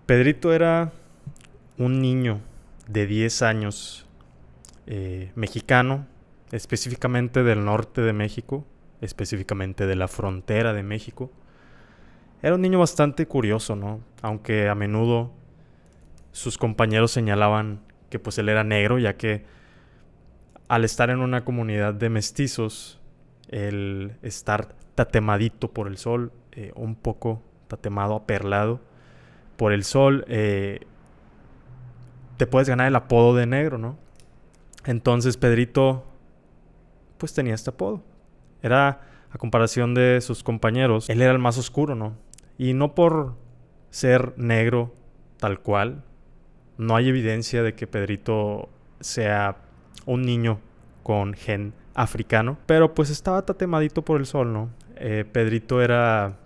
Pedrito era un niño de 10 años, mexicano, específicamente del norte de México, específicamente de la frontera de México. Era un niño bastante curioso, ¿no? Aunque a menudo sus compañeros señalaban que pues él era negro, ya que al estar en una comunidad de mestizos, el estar tatemadito por el sol, un poco tatemado, aperlado por el sol, te puedes ganar el apodo de negro, ¿no? Entonces Pedrito pues tenía este apodo. Era, a comparación de sus compañeros, él era el más oscuro, ¿no? Y no por ser negro tal cual, no hay evidencia de que Pedrito sea un niño con gen africano, pero pues estaba tatemadito por el sol, ¿no? Pedrito era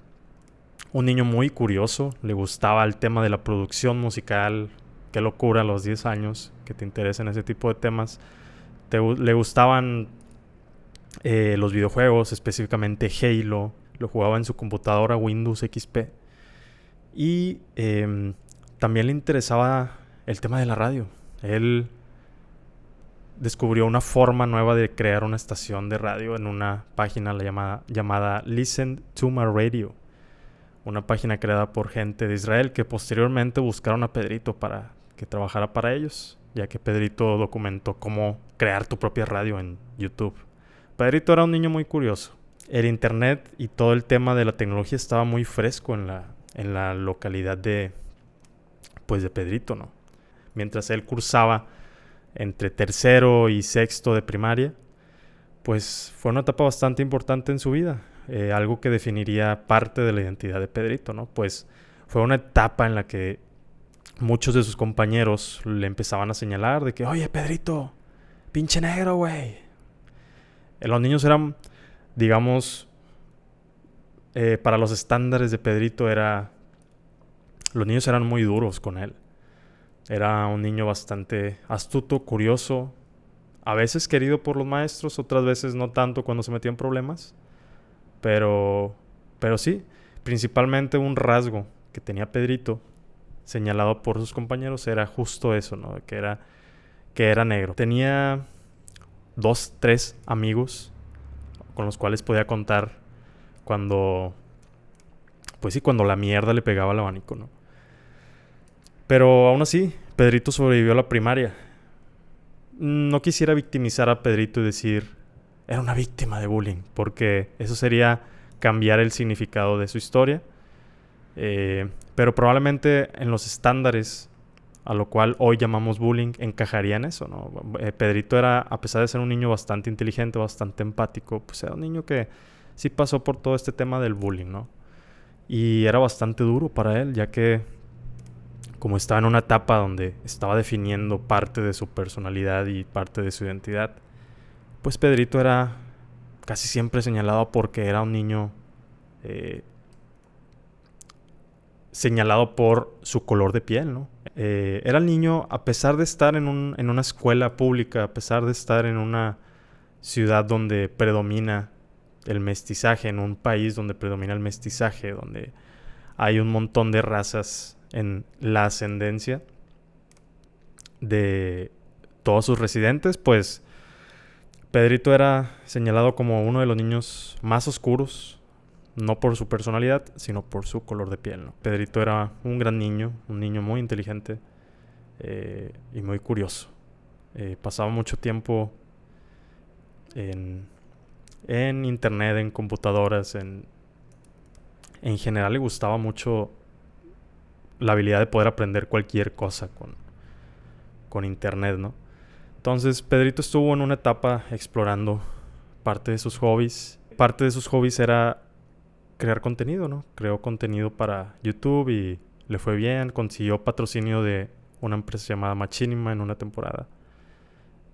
un niño muy curioso, le gustaba el tema de la producción musical, qué locura a los 10 años que te interesen ese tipo de temas. Le gustaban los videojuegos, específicamente Halo, lo jugaba en su computadora Windows XP. Y también le interesaba el tema de la radio. Él descubrió una forma nueva de crear una estación de radio en una página llamada Listen to My Radio, una página creada por gente de Israel que posteriormente buscaron a Pedrito para que trabajara para ellos, ya que Pedrito documentó cómo crear tu propia radio en YouTube. Pedrito era un niño muy curioso. El internet y todo el tema de la tecnología estaba muy fresco en la localidad de Pedrito, ¿no? Mientras él cursaba entre tercero y sexto de primaria, pues fue una etapa bastante importante en su vida, algo que definiría parte de la identidad de Pedrito, ¿no? Pues fue una etapa en la que muchos de sus compañeros le empezaban a señalar de que, oye, Pedrito, pinche negro, güey. Los niños eran, digamos, para los estándares de Pedrito los niños eran muy duros con él. Era un niño bastante astuto, curioso, a veces querido por los maestros, otras veces no tanto cuando se metía en problemas. Pero, pero sí, principalmente un rasgo que tenía Pedrito, señalado por sus compañeros, era justo eso, ¿no? Que era negro. Tenía dos, tres amigos con los cuales podía contar cuando, pues sí, cuando la mierda le pegaba al abanico, ¿no? Pero aún así, Pedrito sobrevivió a la primaria. No quisiera victimizar a Pedrito y decir era una víctima de bullying, porque eso sería cambiar el significado de su historia. Pero probablemente en los estándares a lo cual hoy llamamos bullying encajaría en eso, ¿no? Pedrito era, a pesar de ser un niño bastante inteligente, bastante empático, pues era un niño que sí pasó por todo este tema del bullying, ¿no? Y era bastante duro para él, ya que como estaba en una etapa donde estaba definiendo parte de su personalidad y parte de su identidad, pues Pedrito era casi siempre señalado porque era un niño eh, señalado por su color de piel, ¿no? Era el niño, a pesar de estar en una escuela pública, a pesar de estar en una ciudad donde predomina el mestizaje, en un país donde predomina el mestizaje, donde hay un montón de razas en la ascendencia de todos sus residentes, pues Pedrito era señalado como uno de los niños más oscuros, no por su personalidad, sino por su color de piel, ¿no? Pedrito era un gran niño, un niño muy inteligente y muy curioso. Pasaba mucho tiempo en, en internet, en computadoras, en general le gustaba mucho la habilidad de poder aprender cualquier cosa con internet, ¿no? Entonces Pedrito estuvo en una etapa explorando parte de sus hobbies. Parte de sus hobbies era crear contenido, ¿no? Creó contenido para YouTube y le fue bien. Consiguió patrocinio de una empresa llamada Machinima en una temporada.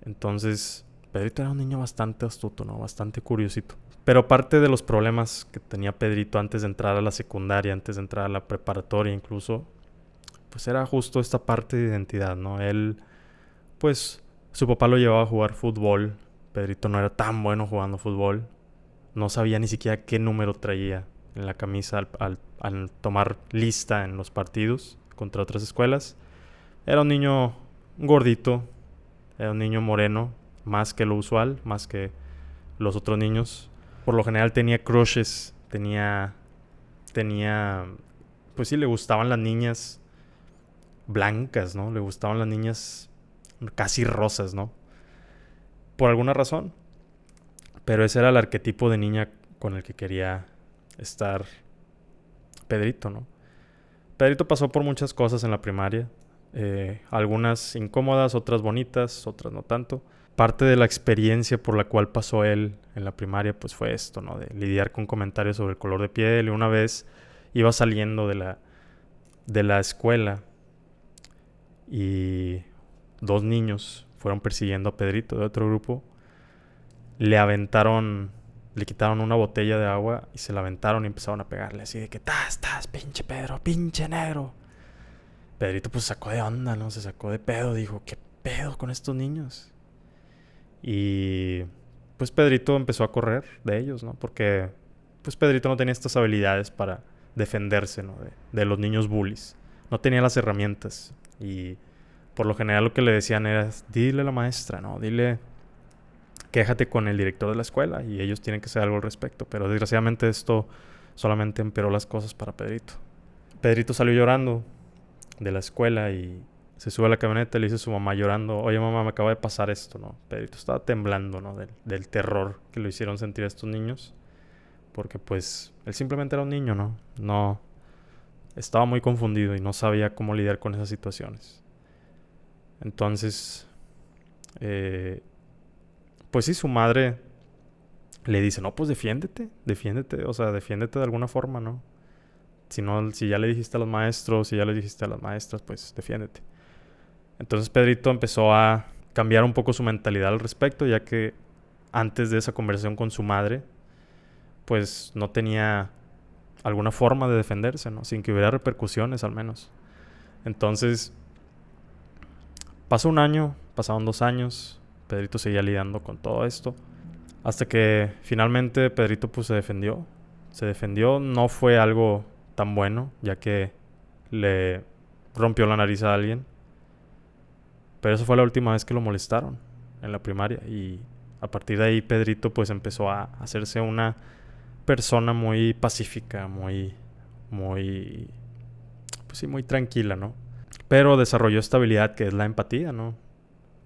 Entonces, Pedrito era un niño bastante astuto, ¿no? Bastante curiosito. Pero parte de los problemas que tenía Pedrito antes de entrar a la secundaria, antes de entrar a la preparatoria incluso, pues era justo esta parte de identidad, ¿no? Él, pues, su papá lo llevaba a jugar fútbol. Pedrito no era tan bueno jugando fútbol. No sabía ni siquiera qué número traía en la camisa al tomar lista en los partidos. contra otras escuelas. Era un niño gordito, era un niño moreno, más que lo usual, más que los otros niños. Por lo general tenía crushes, pues sí, le gustaban las niñas blancas, ¿no? Le gustaban las niñas casi rosas, ¿no? Por alguna razón. Pero ese era el arquetipo de niña con el que quería estar Pedrito, ¿no? Pedrito pasó por muchas cosas en la primaria. Algunas incómodas, otras bonitas, otras no tanto. Parte de la experiencia por la cual pasó él en la primaria, pues fue esto, ¿no? De lidiar con comentarios sobre el color de piel. Y una vez iba saliendo de la escuela y 2 niños fueron persiguiendo a Pedrito de otro grupo. Le quitaron una botella de agua y se la aventaron y empezaron a pegarle así de que estás, pinche Pedro, pinche negro. Pedrito pues sacó de onda, ¿no? Se sacó de pedo, dijo, ¿qué pedo con estos niños? Y pues Pedrito empezó a correr de ellos, ¿no? Porque pues Pedrito no tenía estas habilidades para defenderse, ¿no? De los niños bullies. No tenía las herramientas. Y por lo general lo que le decían era, dile a la maestra, ¿no? Quéjate con el director de la escuela y ellos tienen que hacer algo al respecto. Pero desgraciadamente esto solamente empeoró las cosas para Pedrito. Pedrito salió llorando de la escuela y se sube a la camioneta y le dice a su mamá llorando, oye mamá, me acaba de pasar esto, ¿no? Pedrito estaba temblando, ¿no? Del terror que lo hicieron sentir a estos niños. Porque pues él simplemente era un niño, ¿no? No, estaba muy confundido y no sabía cómo lidiar con esas situaciones. Entonces, pues sí, su madre le dice, no, pues defiéndete, o sea, defiéndete de alguna forma, ¿no? Si ya le dijiste a los maestros, si ya le dijiste a las maestras, pues defiéndete. Entonces Pedrito empezó a cambiar un poco su mentalidad al respecto, ya que antes de esa conversación con su madre, pues no tenía alguna forma de defenderse, ¿no? Sin que hubiera repercusiones al menos. Entonces, pasó un año, pasaron 2 años, Pedrito seguía lidiando con todo esto, hasta que finalmente Pedrito pues se defendió. Se defendió, no fue algo tan bueno, ya que le rompió la nariz a alguien. Pero esa fue la última vez que lo molestaron en la primaria. Y a partir de ahí Pedrito pues empezó a hacerse una persona muy pacífica, pues sí, muy tranquila, ¿no? Pero desarrolló esta habilidad que es la empatía, ¿no?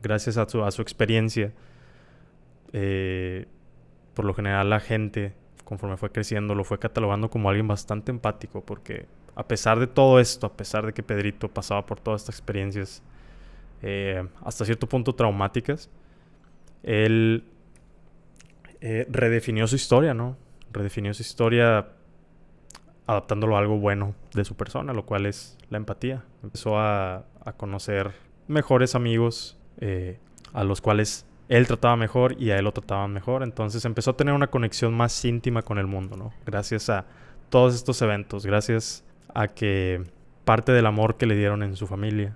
Gracias a su experiencia. Por lo general la gente, conforme fue creciendo, lo fue catalogando como alguien bastante empático, porque a pesar de todo esto, a pesar de que Pedrito pasaba por todas estas experiencias hasta cierto punto traumáticas, él redefinió su historia, ¿no? Redefinió su historia adaptándolo a algo bueno de su persona, lo cual es la empatía. Empezó a conocer mejores amigos, a los cuales él trataba mejor y a él lo trataban mejor. Entonces empezó a tener una conexión más íntima con el mundo, ¿no? Gracias a todos estos eventos, gracias a que parte del amor que le dieron en su familia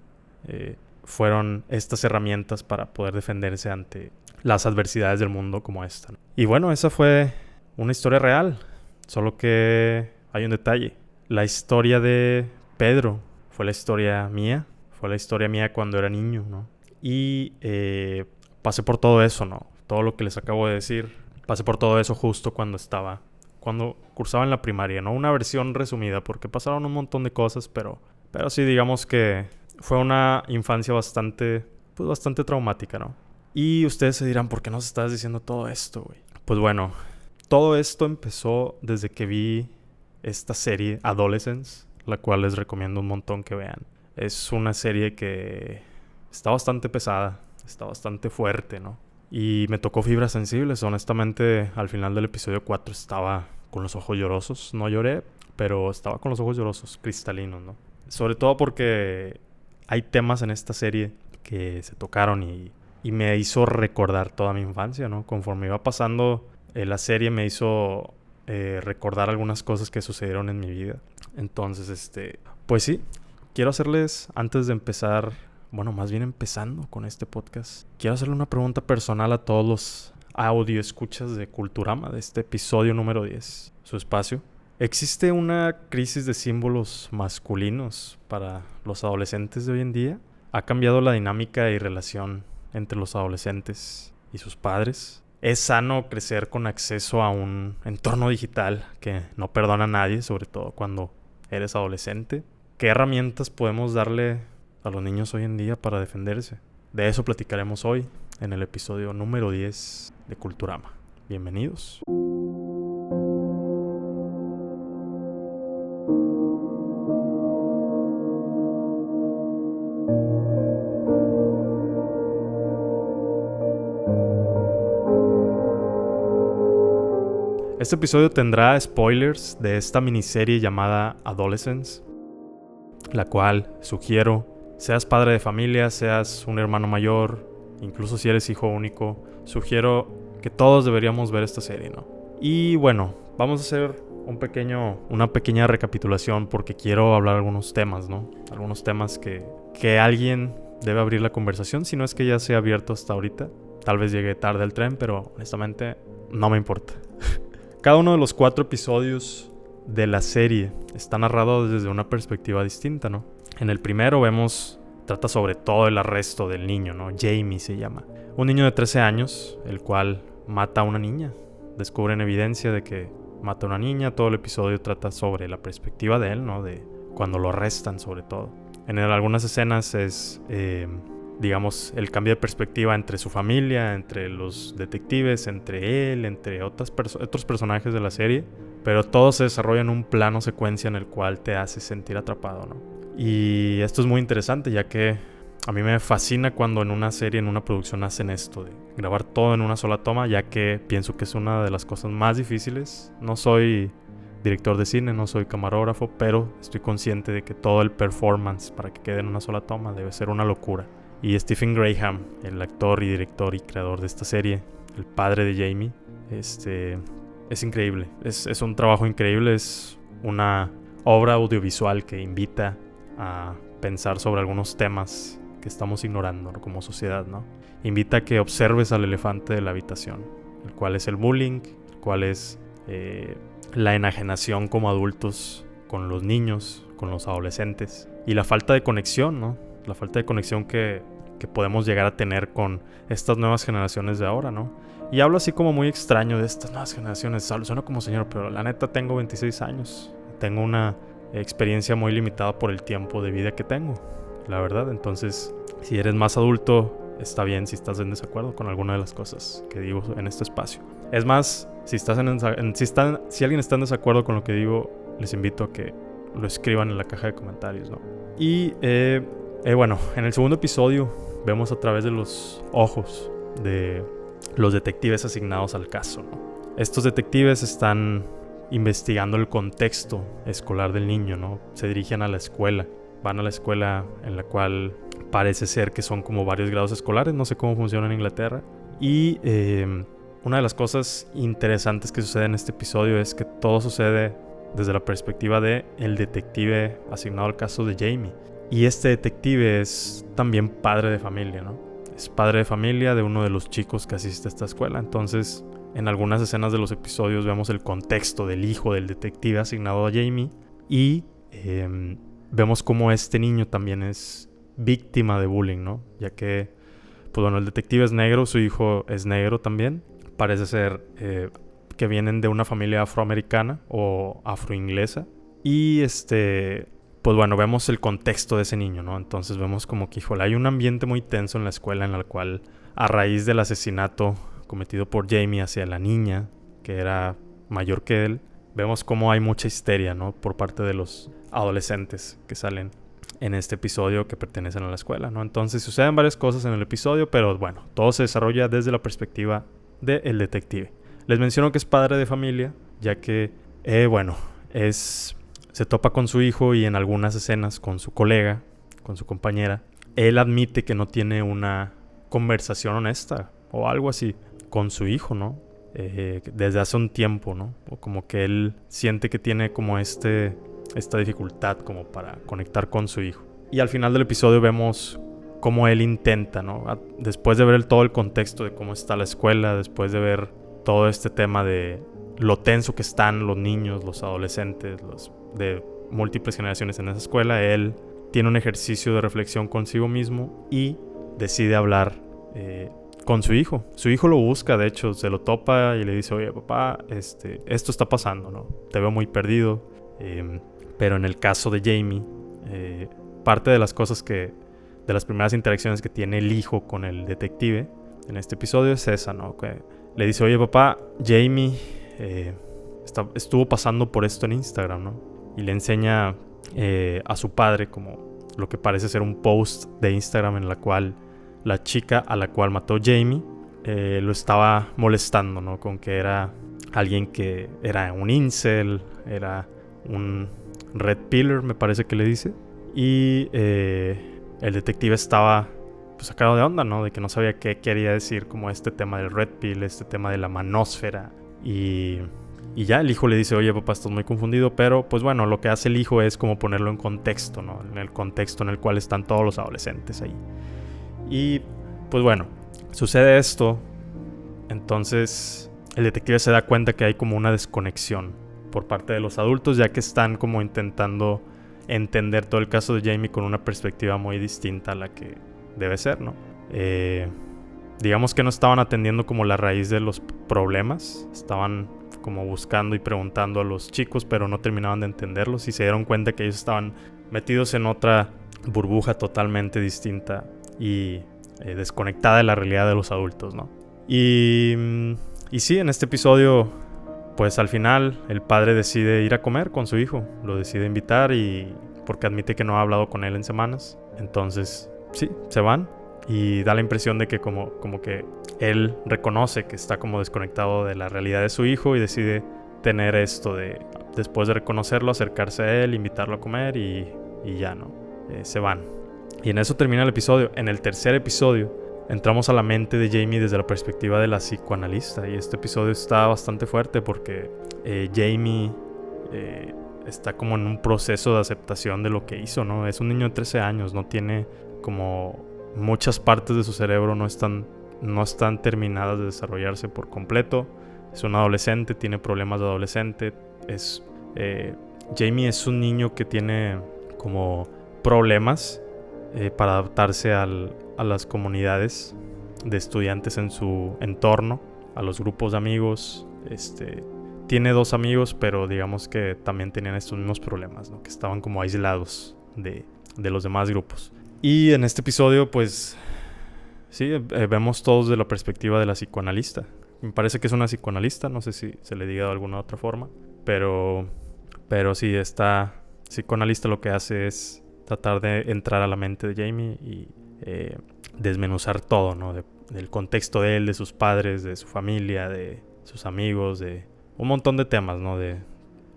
fueron estas herramientas para poder defenderse ante las adversidades del mundo como esta, ¿no? Y bueno, esa fue una historia real, solo que hay un detalle. La historia de Pedro fue la historia mía cuando era niño, ¿no? Y pasé por todo eso, ¿no? Todo lo que les acabo de decir, pasé por todo eso justo cuando cursaba en la primaria, ¿no? Una versión resumida, porque pasaron un montón de cosas, pero sí, digamos que fue una infancia bastante traumática, ¿no? Y ustedes se dirán, ¿por qué nos estás diciendo todo esto, güey? Pues bueno, todo esto empezó desde que vi esta serie Adolescence, la cual les recomiendo un montón que vean. Es una serie que está bastante pesada, está bastante fuerte, ¿no? Y me tocó fibras sensibles. Honestamente, al final del episodio 4 estaba con los ojos llorosos. No lloré, pero estaba con los ojos llorosos, cristalinos, ¿no? Sobre todo porque hay temas en esta serie que se tocaron y me hizo recordar toda mi infancia, ¿no? Conforme iba pasando la serie me hizo recordar algunas cosas que sucedieron en mi vida. Entonces, pues sí, quiero hacerles, antes de empezar, bueno, más bien empezando con este podcast, quiero hacerle una pregunta personal a todos los audio escuchas de Culturama, de este episodio número 10, su espacio. ¿Existe una crisis de símbolos masculinos para los adolescentes de hoy en día? ¿Ha cambiado la dinámica y relación entre los adolescentes y sus padres? ¿Es sano crecer con acceso a un entorno digital que no perdona a nadie, sobre todo cuando eres adolescente? ¿Qué herramientas podemos darle a los niños hoy en día para defenderse? De eso platicaremos hoy en el episodio número 10 de Culturama. Bienvenidos. Este episodio tendrá spoilers de esta miniserie llamada Adolescence, la cual sugiero, seas padre de familia, seas un hermano mayor, incluso si eres hijo único, sugiero que todos deberíamos ver esta serie, ¿no? Y bueno, vamos a hacer una pequeña recapitulación porque quiero hablar algunos temas, ¿no? Algunos temas que alguien debe abrir la conversación, si no es que ya se ha abierto hasta ahorita. Tal vez llegue tarde el tren, pero honestamente no me importa. Cada uno de los 4 episodios de la serie está narrado desde una perspectiva distinta, ¿no? En el primero trata sobre todo el arresto del niño, ¿no? Jamie se llama. Un niño de 13 años, el cual mata a una niña. Descubren evidencia de que mata a una niña. Todo el episodio trata sobre la perspectiva de él, ¿no? De cuando lo arrestan, sobre todo. En algunas escenas es, digamos, el cambio de perspectiva entre su familia, entre los detectives, entre él, entre otros personajes de la serie. Pero todo se desarrolla en un plano secuencia en el cual te hace sentir atrapado, ¿no? Y esto es muy interesante, ya que a mí me fascina cuando en una serie, en una producción hacen esto de grabar todo en una sola toma, ya que pienso que es una de las cosas más difíciles. No soy director de cine, no soy camarógrafo, pero estoy consciente de que todo el performance para que quede en una sola toma debe ser una locura. Y Stephen Graham, el actor y director y creador de esta serie, el padre de Jamie, es increíble. Es un trabajo increíble, es una obra audiovisual que invita a pensar sobre algunos temas que estamos ignorando, ¿no? Como sociedad, ¿no? Invita a que observes al elefante de la habitación, el cual es el bullying, el cual es la enajenación como adultos con los niños, con los adolescentes, y la falta de conexión, ¿no? La falta de conexión que podemos llegar a tener con estas nuevas generaciones de ahora, ¿no? Y hablo así como muy extraño de estas nuevas generaciones. Suena como señor, pero la neta tengo 26 años. Tengo una experiencia muy limitada por el tiempo de vida que tengo, la verdad. Entonces, si eres más adulto, está bien si estás en desacuerdo con alguna de las cosas que digo en este espacio. Es más, si alguien está en desacuerdo con lo que digo, les invito a que lo escriban en la caja de comentarios, ¿no? Y bueno, en el segundo episodio vemos a través de los ojos de los detectives asignados al caso, ¿no? Estos detectives están investigando el contexto escolar del niño, ¿no? Se dirigen a la escuela, van a la escuela en la cual parece ser que son como varios grados escolares, no sé cómo funciona en Inglaterra. Y una de las cosas interesantes que sucede en este episodio es que todo sucede desde la perspectiva de el detective asignado al caso de Jamie. Y este detective es también padre de familia, ¿no? Es padre de familia de uno de los chicos que asiste a esta escuela. Entonces, en algunas escenas de los episodios vemos el contexto del hijo del detective asignado a Jamie. Y vemos cómo este niño también es víctima de bullying, ¿no? Ya que, pues bueno, el detective es negro, su hijo es negro también. Parece ser que vienen de una familia afroamericana o afroinglesa. Y pues bueno, vemos el contexto de ese niño, ¿no? Entonces vemos como que, híjole, hay un ambiente muy tenso en la escuela en el cual, a raíz del asesinato cometido por Jamie hacia la niña, que era mayor que él, vemos cómo hay mucha histeria, ¿no? Por parte de los adolescentes que salen en este episodio que pertenecen a la escuela, ¿no? Entonces suceden varias cosas en el episodio, pero bueno, todo se desarrolla desde la perspectiva del detective. Les menciono que es padre de familia, ya que, se topa con su hijo y en algunas escenas con su colega, con su compañera, él admite que no tiene una conversación honesta o algo así con su hijo, ¿no? Desde hace un tiempo, ¿no? O como que él siente que tiene como esta dificultad como para conectar con su hijo. Y al final del episodio vemos cómo él intenta, ¿no? Después de ver todo el contexto de cómo está la escuela, después de ver todo este tema de lo tenso que están los niños, los adolescentes, los de múltiples generaciones en esa escuela, él tiene un ejercicio de reflexión consigo mismo y decide hablar con su hijo. Su hijo lo busca, de hecho, se lo topa y le dice, oye, papá, esto está pasando, ¿no? Te veo muy perdido. Pero en el caso de Jamie, parte de las cosas de las primeras interacciones que tiene el hijo con el detective en este episodio es esa, ¿no? Que le dice, oye, papá, Jamie estuvo pasando por esto en Instagram, ¿no? Y le enseña a su padre como lo que parece ser un post de Instagram en la cual la chica a la cual mató Jamie lo estaba molestando, ¿no? Con que era alguien que era un incel, era un red pillar, me parece que le dice. Y el detective estaba pues sacado de onda, ¿no? De que no sabía qué quería decir como este tema del red pill, este tema de la manósfera. Y ya el hijo le dice, oye, papá, estás muy confundido. Pero pues bueno, lo que hace el hijo es como ponerlo en contexto, ¿no? En el contexto en el cual están todos los adolescentes ahí. Y pues bueno, sucede esto. Entonces el detective se da cuenta que hay como una desconexión por parte de los adultos, ya que están como intentando entender todo el caso de Jamie con una perspectiva muy distinta a la que debe ser, ¿no? Digamos que no estaban atendiendo como la raíz de los problemas, estaban como buscando y preguntando a los chicos, pero no terminaban de entenderlos y se dieron cuenta que ellos estaban metidos en otra burbuja totalmente distinta y desconectada de la realidad de los adultos, ¿no? Y sí, en este episodio, pues al final el padre decide ir a comer con su hijo, lo decide invitar y porque admite que no ha hablado con él en semanas. Entonces, sí, se van y da la impresión de que como que él reconoce que está como desconectado de la realidad de su hijo y decide tener esto de, después de reconocerlo, acercarse a él, invitarlo a comer y ya, ¿no? Se van. Y en eso termina el episodio. En el tercer episodio entramos a la mente de Jamie desde la perspectiva de la psicoanalista. Y este episodio está bastante fuerte porque Jamie está como en un proceso de aceptación de lo que hizo, ¿no? Es un niño de 13 años, no tiene como muchas partes de su cerebro no están terminadas de desarrollarse por completo. Es un adolescente, tiene problemas de adolescente. Jamie es un niño que tiene como problemas para adaptarse a las comunidades de estudiantes en su entorno, a los grupos de amigos. Tiene 2 amigos, pero digamos que también tenían estos mismos problemas, ¿no? Que estaban como aislados de los demás grupos. Y en este episodio, pues sí, vemos todos de la perspectiva de la psicoanalista. Me parece que es una psicoanalista, no sé si se le diga de alguna otra forma, pero sí, esta psicoanalista lo que hace es tratar de entrar a la mente de Jamie y desmenuzar todo, ¿no? Del contexto de él, de sus padres, de su familia, de sus amigos, de un montón de temas, ¿no?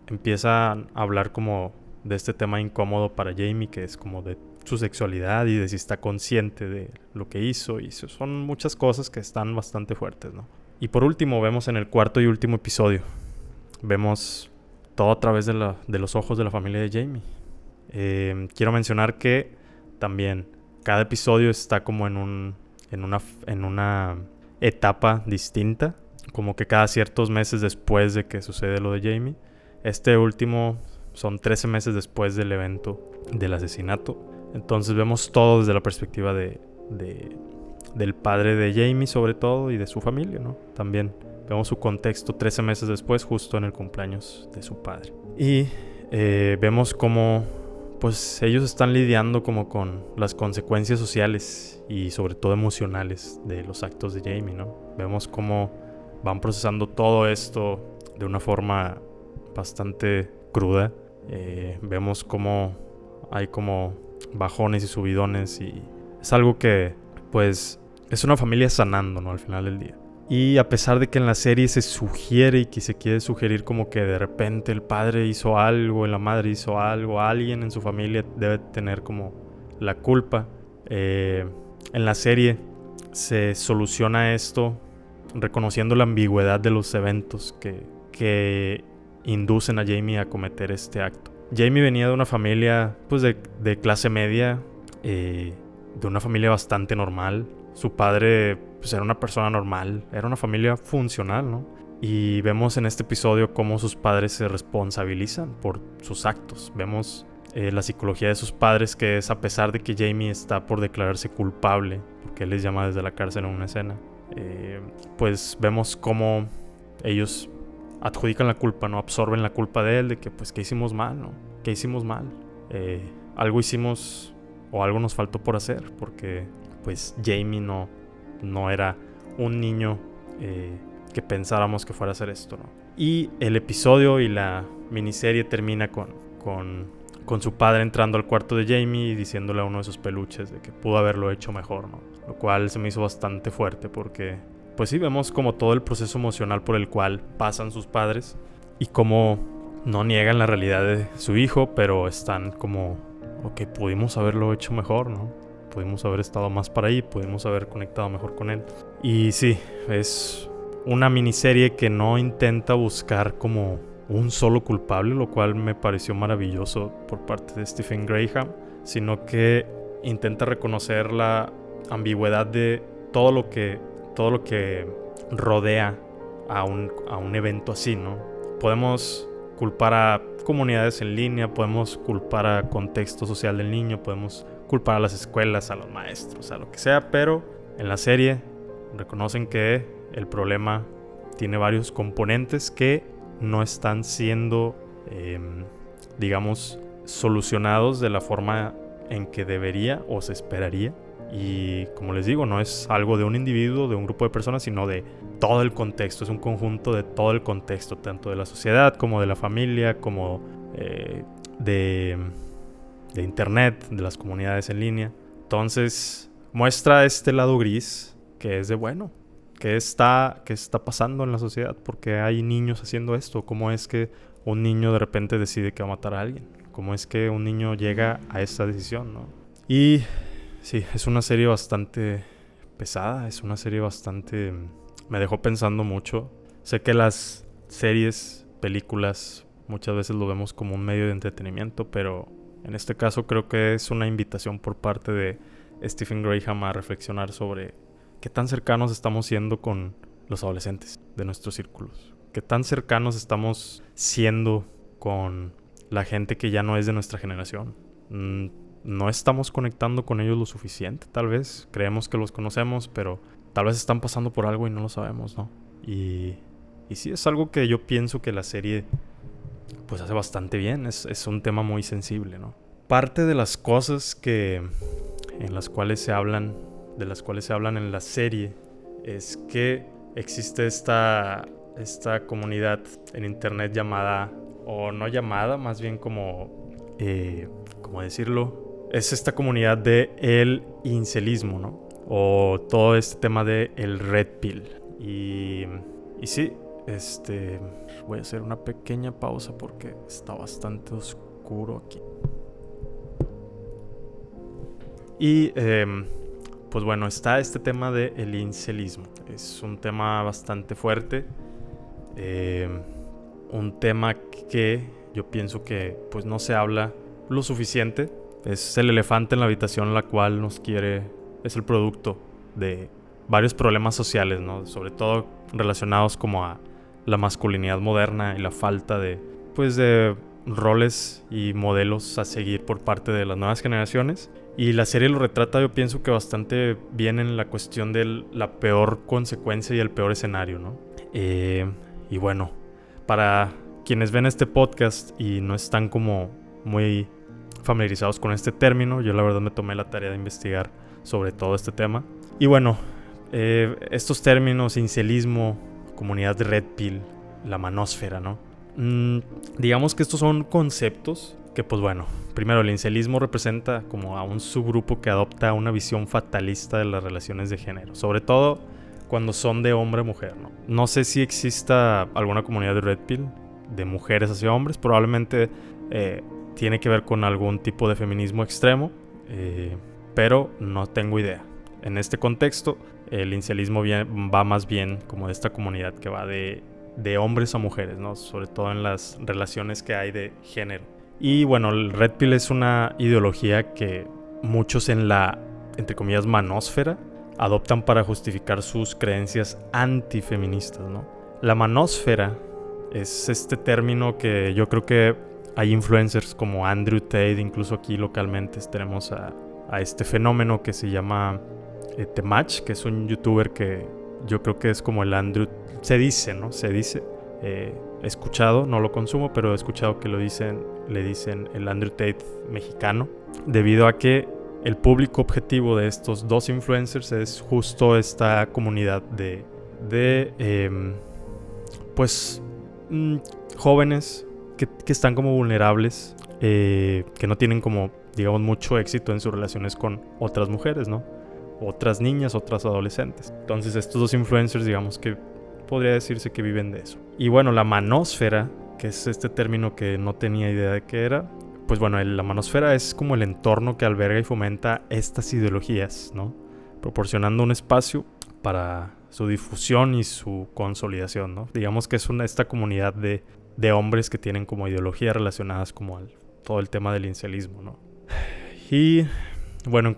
Empieza a hablar como de este tema incómodo para Jamie, que es como de su sexualidad y de si está consciente de lo que hizo. Y son muchas cosas que están bastante fuertes, ¿no? Y por último, vemos en el cuarto y último episodio, vemos todo a través de los ojos de la familia de Jamie. Quiero mencionar que también cada episodio está como en una etapa distinta, como que cada ciertos meses después de que sucede lo de Jamie. Este último son 13 meses después del evento del asesinato. Entonces vemos todo desde la perspectiva del padre de Jamie sobre todo y de su familia, ¿no? También vemos su contexto 13 meses después, justo en el cumpleaños de su padre. Y vemos cómo pues ellos están lidiando como con las consecuencias sociales y sobre todo emocionales de los actos de Jamie, ¿no? Vemos cómo van procesando todo esto de una forma bastante cruda. Vemos cómo hay como bajones y subidones y es algo que pues es una familia sanando, ¿no? Al final del día. Y a pesar de que en la serie se sugiere y que se quiere sugerir como que de repente el padre hizo algo, la madre hizo algo, alguien en su familia debe tener como la culpa. En la serie se soluciona esto reconociendo la ambigüedad de los eventos que inducen a Jamie a cometer este acto. Jamie venía de una familia pues de clase media, de una familia bastante normal. Su padre pues era una persona normal, era una familia funcional, ¿no? Y vemos en este episodio cómo sus padres se responsabilizan por sus actos. Vemos la psicología de sus padres, que es a pesar de que Jamie está por declararse culpable, porque él les llama desde la cárcel en una escena, pues vemos cómo ellos adjudican la culpa, ¿no? Absorben la culpa de él, de que pues que hicimos mal, ¿no? Que hicimos mal. Algo hicimos o algo nos faltó por hacer, porque pues Jamie no era un niño que pensáramos que fuera a hacer esto, ¿no? Y el episodio y la miniserie termina con su padre entrando al cuarto de Jamie y diciéndole a uno de sus peluches de que pudo haberlo hecho mejor, ¿no? Lo cual se me hizo bastante fuerte porque pues sí, vemos como todo el proceso emocional por el cual pasan sus padres y cómo no niegan la realidad de su hijo, pero están como, ok, pudimos haberlo hecho mejor, ¿no? Pudimos haber estado más para ahí, pudimos haber conectado mejor con él. Y sí, es una miniserie que no intenta buscar como un solo culpable, lo cual me pareció maravilloso por parte de Stephen Graham, sino que intenta reconocer la ambigüedad de todo lo que rodea a un evento así, ¿no? Podemos culpar a comunidades en línea, podemos culpar a contexto social del niño, podemos culpar a las escuelas, a los maestros, a lo que sea, pero en la serie reconocen que el problema tiene varios componentes que no están siendo, digamos, solucionados de la forma en que debería o se esperaría. Y como les digo, no es algo de un individuo, de un grupo de personas, sino de todo el contexto. Es un conjunto de todo el contexto, tanto de la sociedad como de la familia, como de internet, de las comunidades en línea. Entonces muestra este lado gris que es de bueno. ¿Qué está pasando en la sociedad? ¿Por qué hay niños haciendo esto? ¿Cómo es que un niño de repente decide que va a matar a alguien? ¿Cómo es que un niño llega a esta decisión, ¿no? Y sí, es una serie bastante pesada, es una serie bastante... me dejó pensando mucho. Sé que las series, películas, muchas veces lo vemos como un medio de entretenimiento, pero en este caso creo que es una invitación por parte de Stephen Graham a reflexionar sobre qué tan cercanos estamos siendo con los adolescentes de nuestros círculos. Qué tan cercanos estamos siendo con la gente que ya no es de nuestra generación. No estamos conectando con ellos lo suficiente, tal vez. Creemos que los conocemos, pero tal vez están pasando por algo y no lo sabemos, ¿no? Y sí, es algo que yo pienso que la serie pues hace bastante bien. Es un tema muy sensible, ¿no? Parte de las cosas en las cuales se hablan en la serie es que existe esta comunidad en internet llamada, o no llamada, más bien como, ¿cómo decirlo? Es esta comunidad de el incelismo, ¿no? O todo este tema de el red pill. Y sí, voy a hacer una pequeña pausa porque está bastante oscuro aquí. Y pues bueno, está este tema del incelismo. Es un tema bastante fuerte. Un tema que yo pienso que pues no se habla lo suficiente. Es el elefante en la habitación, la cual es el producto de varios problemas sociales, ¿no? Sobre todo relacionados como a la masculinidad moderna y la falta de roles y modelos a seguir por parte de las nuevas generaciones. Y la serie lo retrata, yo pienso que bastante bien en la cuestión de la peor consecuencia y el peor escenario, ¿no? Y bueno, para quienes ven este podcast y no están como muy familiarizados con este término, yo la verdad me tomé la tarea de investigar sobre todo este tema. Y bueno, estos términos, incelismo, comunidad de red pill, la manósfera, ¿no? Digamos que estos son conceptos que pues bueno, primero el incelismo representa como a un subgrupo que adopta una visión fatalista de las relaciones de género, sobre todo cuando son de hombre a mujer, ¿no? No sé si exista alguna comunidad de red pill de mujeres hacia hombres, probablemente tiene que ver con algún tipo de feminismo extremo, pero no tengo idea. En este contexto, el incelismo va más bien como de esta comunidad que va de hombres a mujeres, ¿no? Sobre todo en las relaciones que hay de género. Y bueno, el red pill es una ideología que muchos en la, entre comillas, manósfera adoptan para justificar sus creencias antifeministas, ¿no? La manósfera es este término que yo creo que hay influencers como Andrew Tate, incluso aquí localmente tenemos a este fenómeno que se llama Temach, que es un youtuber que yo creo que es como el Andrew, se dice, ¿no? Se dice, he escuchado, no lo consumo, pero he escuchado que le dicen el Andrew Tate mexicano, debido a que el público objetivo de estos dos influencers es justo esta comunidad de jóvenes que están como vulnerables, que no tienen como, digamos, mucho éxito en sus relaciones con otras mujeres, ¿no? Otras niñas, otras adolescentes. Entonces estos dos influencers, digamos que podría decirse que viven de eso. Y bueno, la manósfera, que es este término que no tenía idea de qué era, pues bueno, la manósfera es como el entorno que alberga y fomenta estas ideologías, ¿no? Proporcionando un espacio para su difusión y su consolidación, ¿no? Digamos que es esta comunidad de hombres que tienen como ideologías relacionadas como todo el tema del incelitismo, ¿no? Y bueno,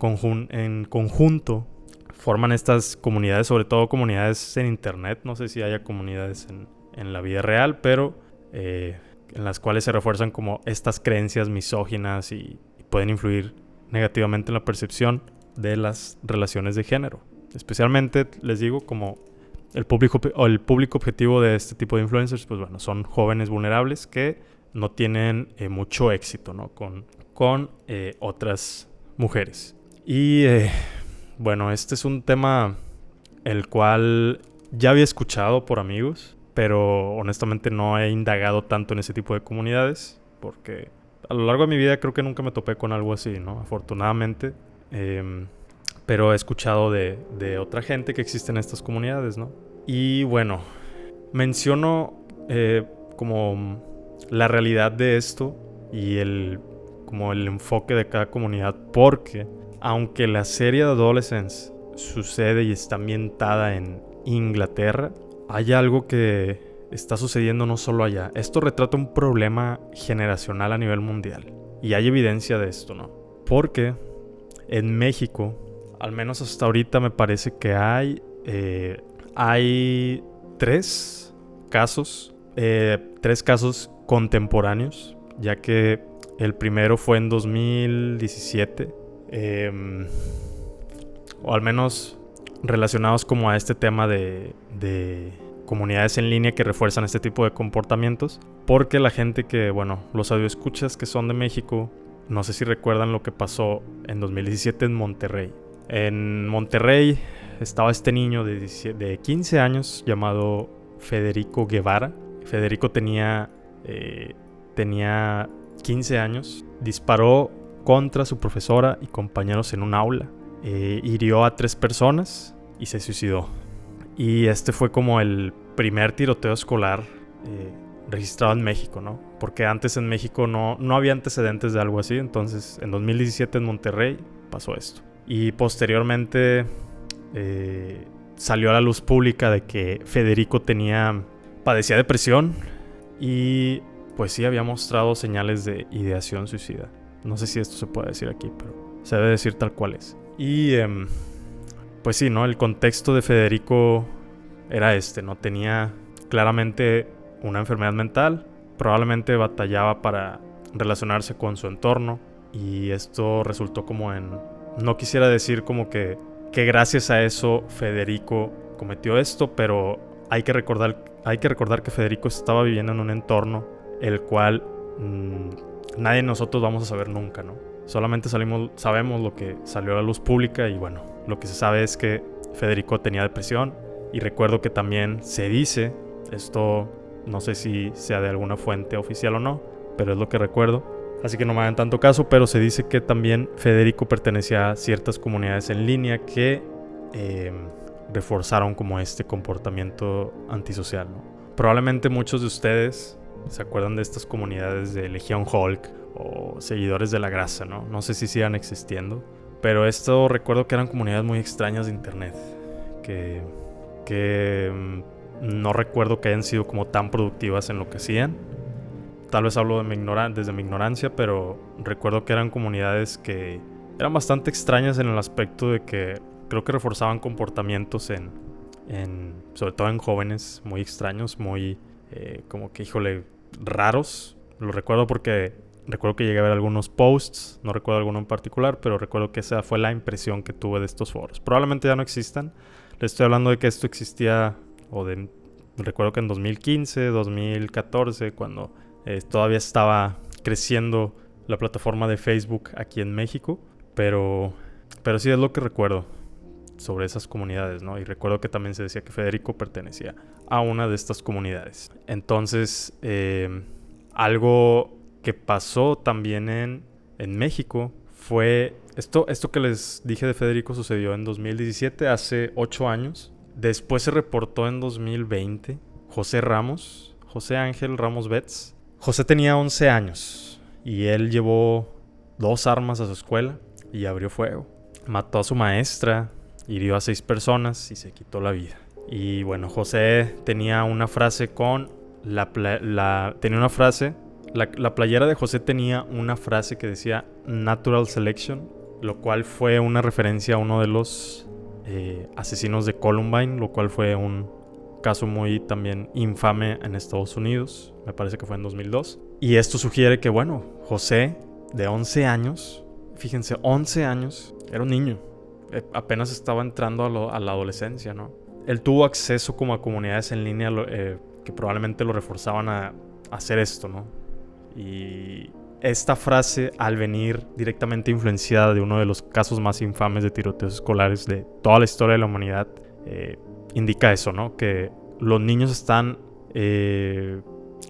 en conjunto forman estas comunidades, sobre todo comunidades en internet. No sé si haya comunidades en la vida real, pero en las cuales se refuerzan como estas creencias misóginas y pueden influir negativamente en la percepción de las relaciones de género. Especialmente, les digo, como el público objetivo de este tipo de influencers, pues bueno, son jóvenes vulnerables que no tienen mucho éxito, ¿no? con otras mujeres. Y bueno, este es un tema el cual ya había escuchado por amigos, pero honestamente no he indagado tanto en ese tipo de comunidades, porque a lo largo de mi vida creo que nunca me topé con algo así, ¿no? Afortunadamente. Pero he escuchado de otra gente que existen estas comunidades, ¿no? Y bueno, menciono como la realidad de esto y como el enfoque de cada comunidad, porque aunque la serie de Adolescence sucede y está ambientada en Inglaterra, hay algo que está sucediendo no solo allá. Esto retrata un problema generacional a nivel mundial y hay evidencia de esto, ¿no? Porque en México, al menos hasta ahorita, me parece que hay 3 casos contemporáneos, ya que el primero fue en 2017, o al menos relacionados como a este tema de comunidades en línea que refuerzan este tipo de comportamientos, porque la gente que, bueno, los audioescuchas que son de México, no sé si recuerdan lo que pasó en 2017 en Monterrey. En Monterrey estaba este niño de 15 años llamado Federico Guevara. Federico tenía 15 años. Disparó contra su profesora y compañeros en un aula. Hirió a 3 personas y se suicidó. Y este fue como el primer tiroteo escolar registrado en México, ¿no? Porque antes en México no había antecedentes de algo así. Entonces, en 2017 en Monterrey pasó esto. Y posteriormente salió a la luz pública de que Federico padecía depresión y pues sí había mostrado señales de ideación suicida. No sé si esto se puede decir aquí, pero se debe decir tal cual es. Y pues sí, ¿no? El contexto de Federico era ¿no? Tenía claramente una enfermedad mental, probablemente batallaba para relacionarse con su entorno y esto resultó como no quisiera decir como que gracias a eso Federico cometió esto, pero hay que recordar que Federico estaba viviendo en un entorno el cual nadie de nosotros vamos a saber nunca, ¿no? Solamente sabemos lo que salió a la luz pública y bueno, lo que se sabe es que Federico tenía depresión y recuerdo que también se dice, esto no sé si sea de alguna fuente oficial o no, pero es lo que recuerdo, así que no me hagan tanto caso, pero se dice que también Federico pertenecía a ciertas comunidades en línea que reforzaron como este comportamiento antisocial, ¿no? Probablemente muchos de ustedes se acuerdan de estas comunidades de Legión Hulk o seguidores de la grasa, ¿no? No sé si sigan existiendo, pero esto recuerdo que eran comunidades muy extrañas de internet que no recuerdo que hayan sido como tan productivas en lo que hacían. Tal vez hablo desde mi ignorancia, pero recuerdo que eran comunidades que eran bastante extrañas en el aspecto de que creo que reforzaban comportamientos en sobre todo en jóvenes muy extraños, muy como que, híjole, raros. Lo recuerdo porque recuerdo que llegué a ver algunos posts, no recuerdo alguno en particular, pero recuerdo que esa fue la impresión que tuve de estos foros. Probablemente ya no existan. Les estoy hablando de que esto existía, recuerdo que en 2015, 2014, cuando todavía estaba creciendo la plataforma de Facebook aquí en México, pero sí es lo que recuerdo sobre esas comunidades, ¿no? Y recuerdo que también se decía que Federico pertenecía a una de estas comunidades. Entonces, algo que pasó también en México fue... Esto que les dije de Federico sucedió en 2017, hace 8 años. Después se reportó en 2020 José Ángel Ramos Betts. José tenía 11 años y él llevó 2 armas a su escuela y abrió fuego. Mató a su maestra, hirió a 6 personas y se quitó la vida. Y bueno, José tenía una frase con la playera de José tenía una frase que decía Natural Selection, lo cual fue una referencia a uno de los asesinos de Columbine, lo cual fue un caso muy también infame en Estados Unidos, me parece que fue en 2002. Y esto sugiere que, bueno, José, de 11 años, fíjense, 11 años, era un niño, apenas estaba entrando a la adolescencia, ¿no? Él tuvo acceso como a comunidades en línea que probablemente lo reforzaban a hacer esto, ¿no? Y esta frase, al venir directamente influenciada de uno de los casos más infames de tiroteos escolares de toda la historia de la humanidad, indica eso, ¿no? Que los niños están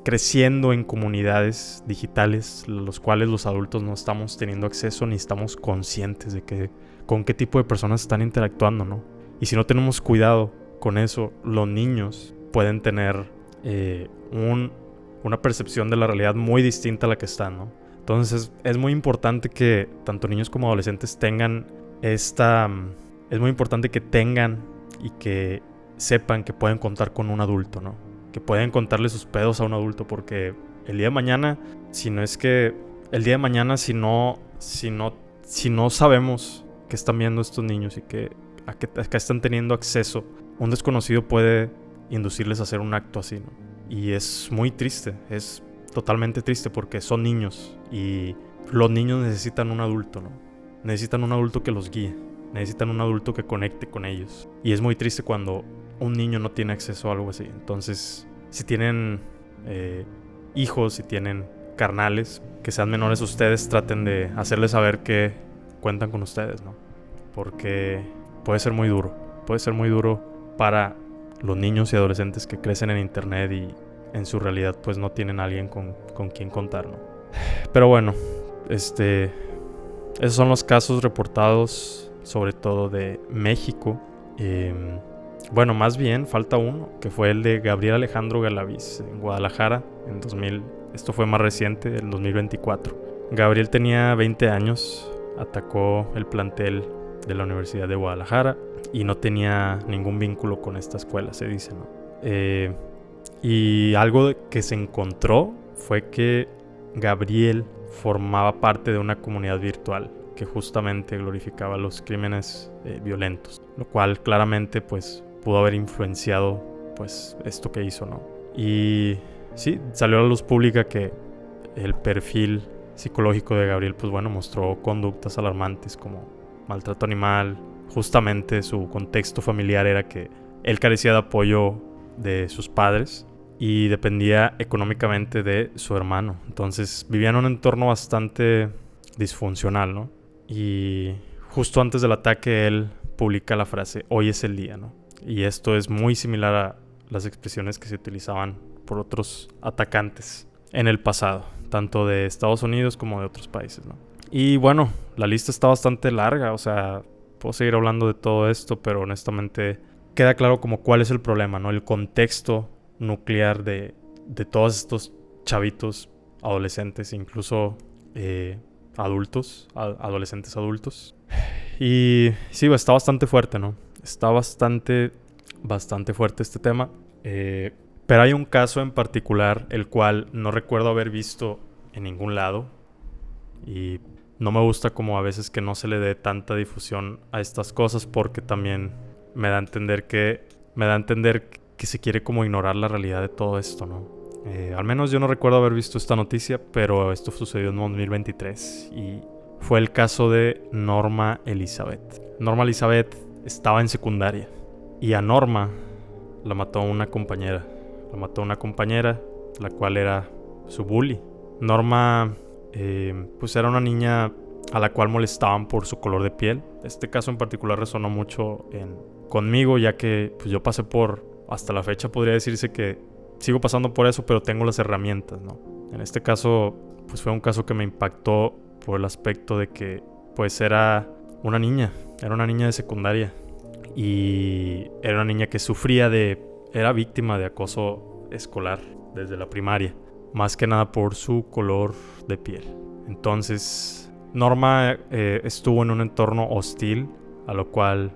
creciendo en comunidades digitales, los cuales los adultos no estamos teniendo acceso ni estamos conscientes de con qué tipo de personas están interactuando, ¿no? Y si no tenemos cuidado con eso, los niños pueden tener una percepción de la realidad muy distinta a la que están, ¿no? Entonces es muy importante que tanto niños como adolescentes tengan es muy importante que tengan y que sepan que pueden contar con un adulto, ¿no? Que pueden contarle sus pedos a un adulto, porque el día de mañana, si no sabemos que están viendo estos niños y que acá están teniendo acceso, un desconocido puede inducirles a hacer un acto así, ¿no? Y es muy triste, es totalmente triste porque son niños y los niños necesitan un adulto, ¿no? Necesitan un adulto que los guíe, necesitan un adulto que conecte con ellos. Y es muy triste cuando un niño no tiene acceso a algo así. Entonces, si tienen hijos, si tienen carnales que sean menores a ustedes, traten de hacerles saber que cuentan con ustedes, ¿no? Porque puede ser muy duro para los niños y adolescentes que crecen en internet y en su realidad pues no tienen a alguien con quien contar, ¿no? Pero bueno, esos son los casos reportados sobre todo de México. Bueno, más bien falta uno, que fue el de Gabriel Alejandro Galaviz en Guadalajara en 2000. Esto fue más reciente, en 2024. Gabriel tenía 20 años, atacó el plantel de la Universidad de Guadalajara y no tenía ningún vínculo con esta escuela, se dice, ¿no? Y algo que se encontró fue que Gabriel formaba parte de una comunidad virtual que justamente glorificaba los crímenes violentos, lo cual claramente pues pudo haber influenciado pues esto que hizo, ¿no? Y sí, salió a la luz pública que el perfil psicológico de Gabriel pues bueno, mostró conductas alarmantes como maltrato animal. Justamente su contexto familiar era que él carecía de apoyo de sus padres y dependía económicamente de su hermano. Entonces vivía en un entorno bastante disfuncional, ¿no? Y justo antes del ataque él publica la frase "hoy es el día", ¿no? Y esto es muy similar a las expresiones que se utilizaban por otros atacantes en el pasado, tanto de Estados Unidos como de otros países, ¿no? Y bueno, la lista está bastante larga, o sea, puedo seguir hablando de todo esto, pero honestamente queda claro como cuál es el problema, ¿no? El contexto nuclear de todos estos chavitos, adolescentes, incluso adolescentes adultos. Y sí, está bastante fuerte, ¿no? Está bastante fuerte este tema. Pero hay un caso en particular, el cual no recuerdo haber visto en ningún lado. Y no me gusta como a veces que no se le dé tanta difusión a estas cosas, porque también me da a entender que me da a entender que se quiere como ignorar la realidad de todo esto, ¿no? Al menos yo no recuerdo haber visto esta noticia, pero esto sucedió en 2023 y fue el caso de Norma Elizabeth. Norma Elizabeth estaba en secundaria y a Norma la mató una compañera. La mató una compañera, la cual era su bully. Norma, pues era una niña a la cual molestaban por su color de piel. Este caso en particular resonó mucho conmigo, ya que pues, yo pasé hasta la fecha podría decirse que sigo pasando por eso, pero tengo las herramientas, ¿no? En este caso, pues fue un caso que me impactó por el aspecto de que, pues era una niña de secundaria y era una niña que era víctima de acoso escolar desde la primaria, más que nada por su color de piel. Entonces, Norma estuvo en un entorno hostil, a lo cual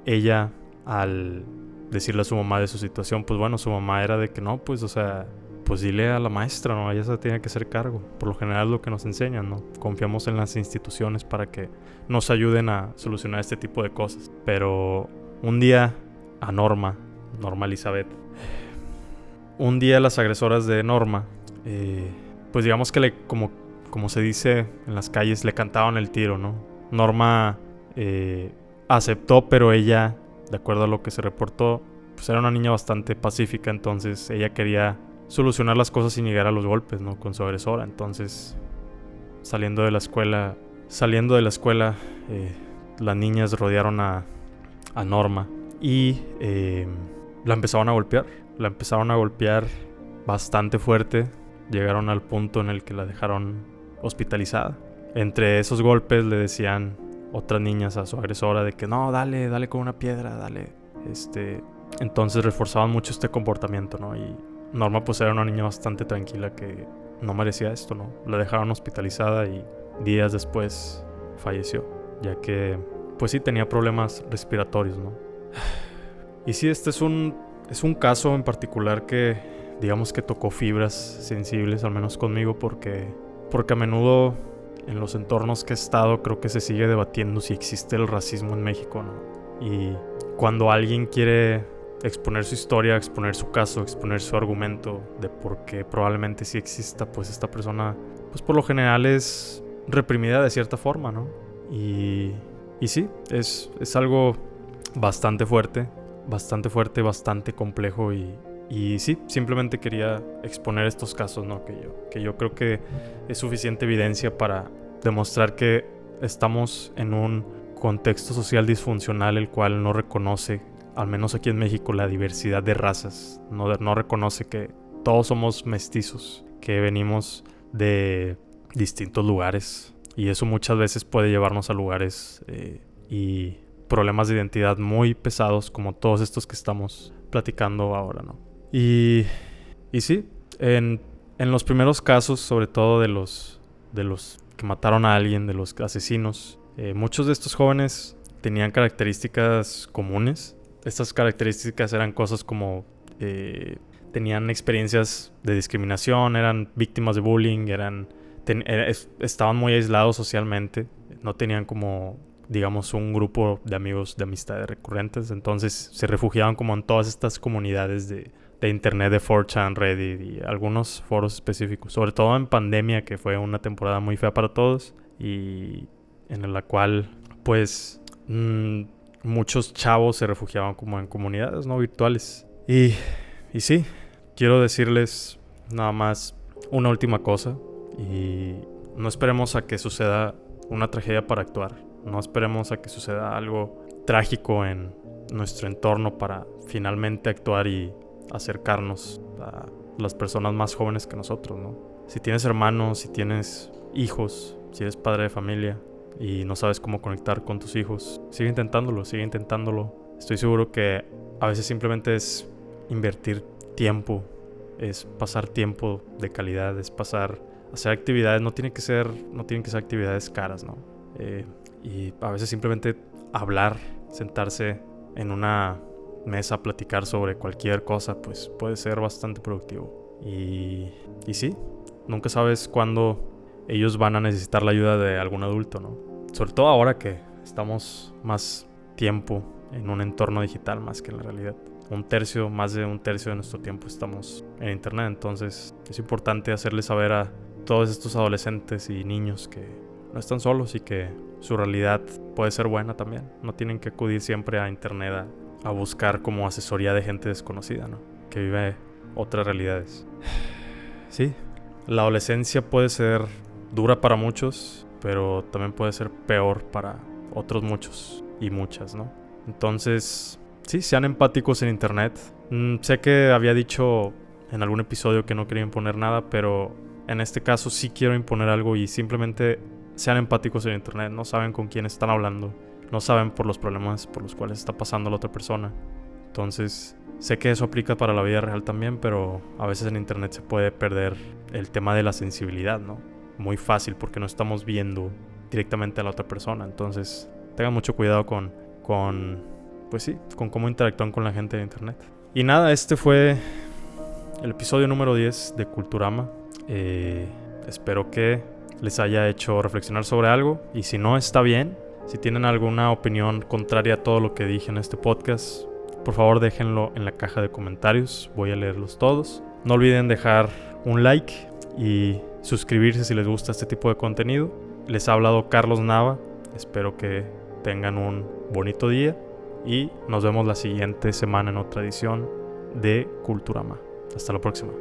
ella, al decirle a su mamá de su situación, pues bueno, su mamá era de que no, pues o sea, pues dile a la maestra, ¿no? Ella se tiene que hacer cargo. Por lo general es lo que nos enseñan, ¿no? Confiamos en las instituciones para que nos ayuden a solucionar este tipo de cosas. Pero un día a Norma Elizabeth, un día las agresoras de Norma, pues digamos que como se dice en las calles, le cantaban el tiro, ¿no? Norma aceptó, pero ella, de acuerdo a lo que se reportó, pues era una niña bastante pacífica, entonces ella quería solucionar las cosas sin llegar a los golpes, ¿no? Con su agresora. Entonces, saliendo de la escuela, las niñas rodearon a Norma y la empezaron a golpear bastante fuerte. Llegaron al punto en el que la dejaron hospitalizada. Entre esos golpes le decían otras niñas a su agresora de que no, dale con una piedra, dale. Entonces reforzaban mucho este comportamiento, ¿no? Y Norma pues era una niña bastante tranquila que no merecía esto, ¿no? La dejaron hospitalizada y días después falleció, ya que pues sí tenía problemas respiratorios, ¿no? Y sí, este es un caso en particular que digamos que tocó fibras sensibles, al menos conmigo, porque a menudo en los entornos que he estado creo que se sigue debatiendo si existe el racismo en México, ¿no? Y cuando alguien quiere exponer su historia, exponer su caso, exponer su argumento de por qué probablemente sí exista, pues esta persona, pues por lo general es reprimida de cierta forma, ¿no? Y sí, es algo bastante fuerte, bastante complejo y sí, simplemente quería exponer estos casos, ¿no? Que yo creo que es suficiente evidencia para demostrar que estamos en un contexto social disfuncional el cual no reconoce, al menos aquí en México, la diversidad de razas. No reconoce que todos somos mestizos, que venimos de distintos lugares y eso muchas veces puede llevarnos a lugares y problemas de identidad muy pesados como todos estos que estamos platicando ahora, ¿no? Y sí, en los primeros casos, sobre todo de los que mataron a alguien, de los asesinos, muchos de estos jóvenes tenían características comunes. Estas características eran cosas como tenían experiencias de discriminación, eran víctimas de bullying, estaban muy aislados socialmente, no tenían como, digamos, un grupo de amigos de amistades recurrentes, entonces se refugiaban como en todas estas comunidades de internet, de 4chan, Reddit y algunos foros específicos, sobre todo en pandemia, que fue una temporada muy fea para todos y en la cual pues muchos chavos se refugiaban como en comunidades no virtuales. Y sí, quiero decirles nada más una última cosa y no esperemos a que suceda una tragedia para actuar, no esperemos a que suceda algo trágico en nuestro entorno para finalmente actuar y acercarnos a las personas más jóvenes que nosotros, ¿no? Si tienes hermanos, si tienes hijos, si eres padre de familia y no sabes cómo conectar con tus hijos, sigue intentándolo. Estoy seguro que a veces simplemente es invertir tiempo, es pasar tiempo de calidad, es hacer actividades, no tienen que ser actividades caras, ¿no? Y a veces simplemente hablar, sentarse en una mesa a platicar sobre cualquier cosa, pues puede ser bastante productivo. Y sí, nunca sabes cuándo ellos van a necesitar la ayuda de algún adulto, ¿no? Sobre todo ahora que estamos más tiempo en un entorno digital más que en la realidad. más de un tercio de nuestro tiempo estamos en internet. Entonces es importante hacerles saber a todos estos adolescentes y niños que no están solos y que su realidad puede ser buena también. No tienen que acudir siempre a internet a buscar como asesoría de gente desconocida, ¿no? Que vive otras realidades. Sí, la adolescencia puede ser dura para muchos, pero también puede ser peor para otros muchos y muchas, ¿no? Entonces, sí, sean empáticos en internet. Sé que había dicho en algún episodio que no quería imponer nada, pero en este caso sí quiero imponer algo y simplemente sean empáticos en internet. No saben con quién están hablando, no saben por los problemas por los cuales está pasando la otra persona. Entonces, sé que eso aplica para la vida real también, pero a veces en internet se puede perder el tema de la sensibilidad, ¿no? Muy fácil porque no estamos viendo directamente a la otra persona. Entonces, tengan mucho cuidado con cómo interactúan con la gente de internet. Y nada, este fue el episodio número 10 de Culturama. Espero que les haya hecho reflexionar sobre algo. Y si no, está bien. Si tienen alguna opinión contraria a todo lo que dije en este podcast, por favor déjenlo en la caja de comentarios. Voy a leerlos todos. No olviden dejar un like y suscribirse si les gusta este tipo de contenido. Les ha hablado Carlos Nava. Espero que tengan un bonito día y nos vemos la siguiente semana en otra edición de Culturama. Hasta la próxima.